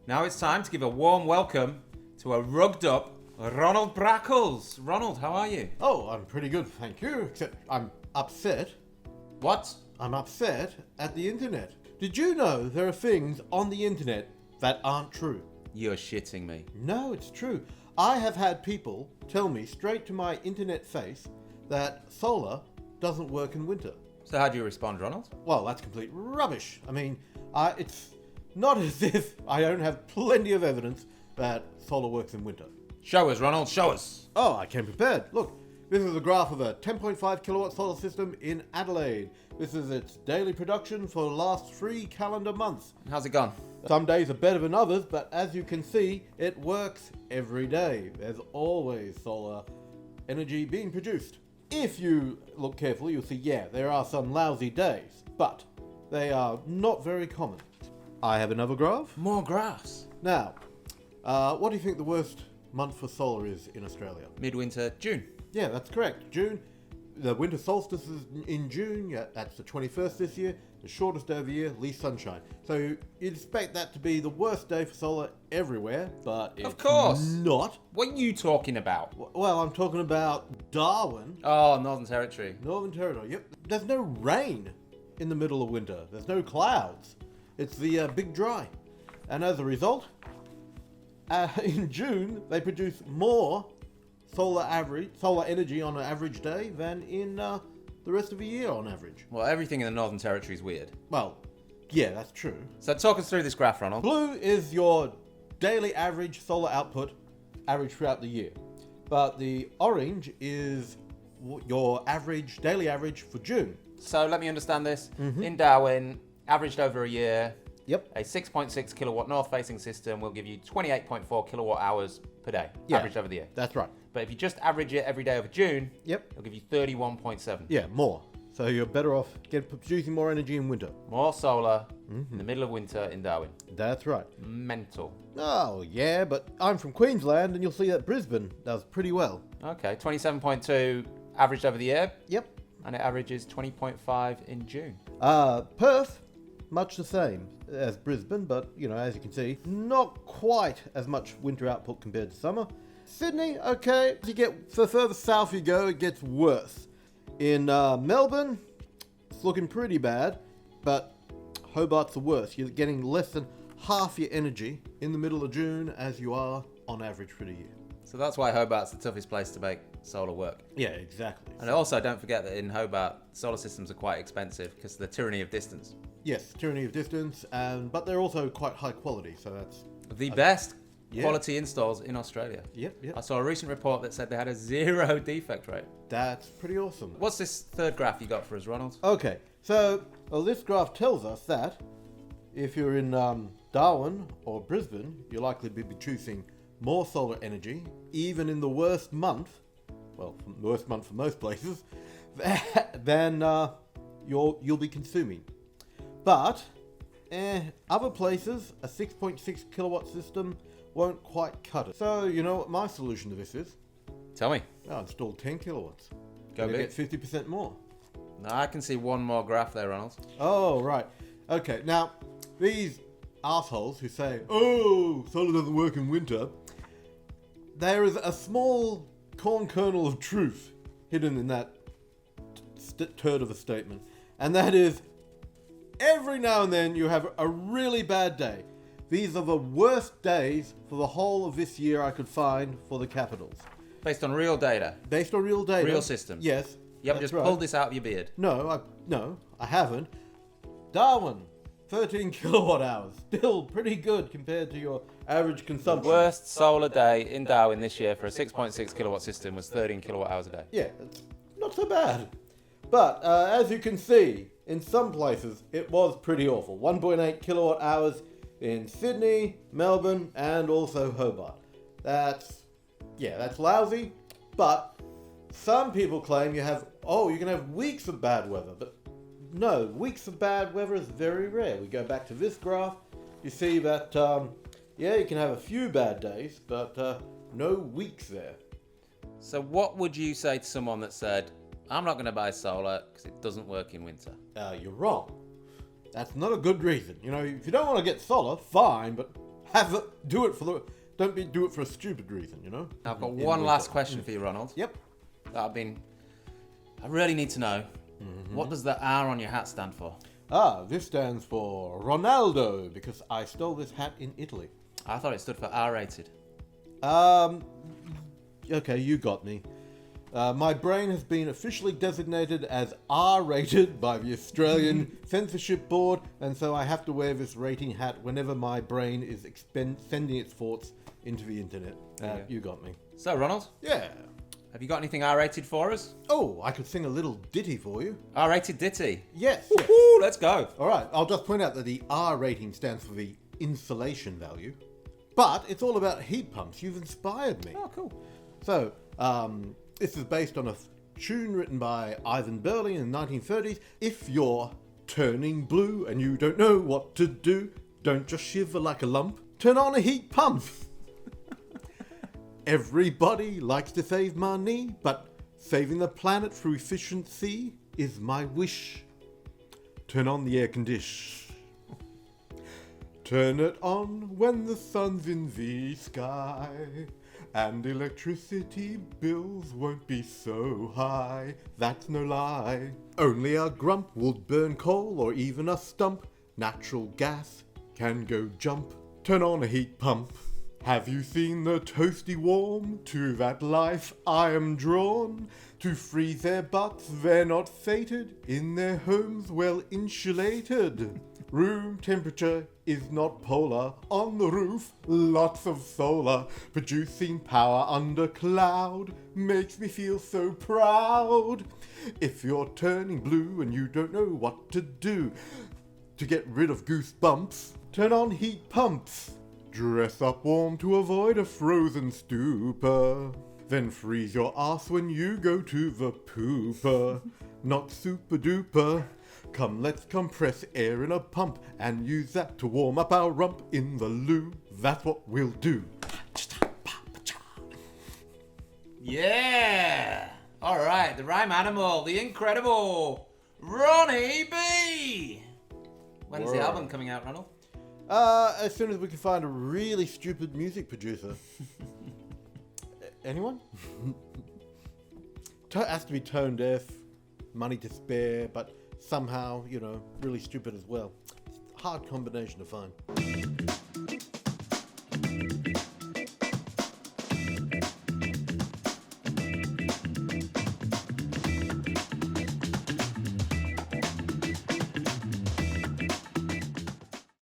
Now it's time to give a warm welcome to a rugged up Ronald Brackles. Ronald, how are you? Oh, I'm pretty good, thank you, except I'm upset. What? I'm upset at the internet. Did you know there are things on the internet that aren't true? You're shitting me. No, it's true. I have had people tell me straight to my internet face that solar doesn't work in winter. So how do you respond, Ronald? Well, that's complete rubbish. I mean, it's not as if I don't have plenty of evidence that solar works in winter. Show us, Ronald, show us. Oh, I came prepared. Look, this is a graph of a 10.5 kilowatt solar system in Adelaide. This is its daily production for the last 3 calendar months. How's it gone? Some days are better than others, but as you can see, it works every day. There's always solar energy being produced. If you look carefully, you'll see, there are some lousy days, but they are not very common. I have another graph. More graphs. Now, what do you think the worst month for solar is in Australia? Midwinter, June. Yeah, that's correct. June. The winter solstice is in June. Yeah, that's the 21st this year. The shortest day of the year, least sunshine. So you'd expect that to be the worst day for solar everywhere, but it's Of course. not. What are you talking about? Well, I'm talking about Darwin, Oh, Northern Territory. Northern Territory. Yep. There's no rain in the middle of winter. There's no clouds. It's the big dry. And as a result, in June, they produce more solar energy on an average day than in the rest of the year on average. Well, everything in the Northern Territory is weird. Well, yeah, that's true. So talk us through this graph, Ronald. Blue is your daily average solar output, average throughout the year. But the orange is your daily average for June. So let me understand this. In Darwin, averaged over a year, Yep. a 6.6 kilowatt north-facing system will give you 28.4 kilowatt hours per day, Yeah. averaged over the year. That's right. But if you just average it every day over June, Yep. it'll give you 31.7. Yeah, more. So you're better off producing more energy in winter. More solar in the middle of winter in Darwin. That's right. Mental. Oh, yeah, but I'm from Queensland and you'll see that Brisbane does pretty well. Okay, 27.2 averaged over the year, Yep. and it averages 20.5 in June. Perth, much the same as Brisbane, but, as you can see, not quite as much winter output compared to summer. Sydney, okay. As you get the further south you go, it gets worse. In Melbourne, it's looking pretty bad, but Hobart's the worst. You're getting less than half your energy in the middle of June as you are on average for the year. So that's why Hobart's the toughest place to make solar work. Yeah, exactly. And also, don't forget that in Hobart, solar systems are quite expensive because of the tyranny of distance. Yes, tyranny of distance, but they're also quite high quality, so that's... The best Yeah. quality installs in Australia. Yep. I saw a recent report that said they had a 0 defect rate. That's pretty awesome. What's this third graph you got for us, Ronald? Okay, so this graph tells us that if you're in Darwin or Brisbane, you're likely to be producing more solar energy, even in the worst month, the worst month for most places, than you'll be consuming. But other places, a 6.6 kilowatt system won't quite cut it. So you know what my solution to this is? Tell me. I'll install 10 kilowatts. Go big. Get 50% more. Now, I can see one more graph there, Ronald. Oh, right. Okay, now, these assholes who say, oh, solar doesn't work in winter, there is a small corn kernel of truth hidden in that turd of a statement. And that is, every now and then you have a really bad day. These are the worst days for the whole of this year I could find for the capitals. Based on real data. Based on real data. Real systems. Yes. You haven't that's just right. pulled this out of your beard. No, I haven't. Darwin, 13 kilowatt hours. Still pretty good compared to your average consumption. Worst solar day in Darwin this year for a 6.6 kilowatt system was 13 kilowatt hours a day. Yeah, it's not so bad. But as you can see, in some places it was pretty awful. 1.8 kilowatt hours in Sydney, Melbourne, and also Hobart. That's lousy, but some people claim you can have weeks of bad weather, but no, weeks of bad weather is very rare. We go back to this graph, you see that, you can have a few bad days, but no weeks there. So what would you say to someone that said, I'm not going to buy solar because it doesn't work in winter? You're wrong. That's not a good reason. If you don't want to get solar, fine, but Do it for the. Do it for a stupid reason, you know. I've got one last question for you, Ronald. Yep. I really need to know. What does the R on your hat stand for? This stands for Ronaldo because I stole this hat in Italy. I thought it stood for R-rated. Okay, you got me. My brain has been officially designated as R-rated by the Australian Censorship Board, and so I have to wear this rating hat whenever my brain is sending its thoughts into the internet. You got me. So, Ronald, Yeah. have you got anything R-rated for us? Oh, I could sing a little ditty for you. R-rated ditty. Yes. Woohoo, let's go. All right, I'll just point out that the R rating stands for the insulation value, but it's all about heat pumps. You've inspired me. Oh, cool. So, this is based on a tune written by Ivan Berling in the 1930s. If you're turning blue and you don't know what to do, don't just shiver like a lump. Turn on a heat pump. Everybody likes to save money, but saving the planet through efficiency is my wish. Turn on the air condition. Turn it on when the sun's in the sky, and electricity bills won't be so high. That's no lie. Only a grump would burn coal or even a stump. Natural gas can go jump. Turn on a heat pump. Have you seen the toasty warm? To that life I am drawn. To freeze their butts, they're not fated. In their homes well insulated. Room temperature is not polar. On the roof, lots of solar. Producing power under cloud makes me feel so proud. If you're turning blue and you don't know what to do to get rid of goosebumps, turn on heat pumps. Dress up warm to avoid a frozen stupor. Then freeze your ass when you go to the pooper. Not super duper. Come, let's compress air in a pump and use that to warm up our rump in the loo. That's what we'll do. Yeah! Alright, the rhyme animal, the incredible Ronnie B! When's the Whoa. album coming out, Ronald? As soon as we can find a really stupid music producer. Anyone? Has to be tone deaf, money to spare, but somehow, really stupid as well. Hard combination to find.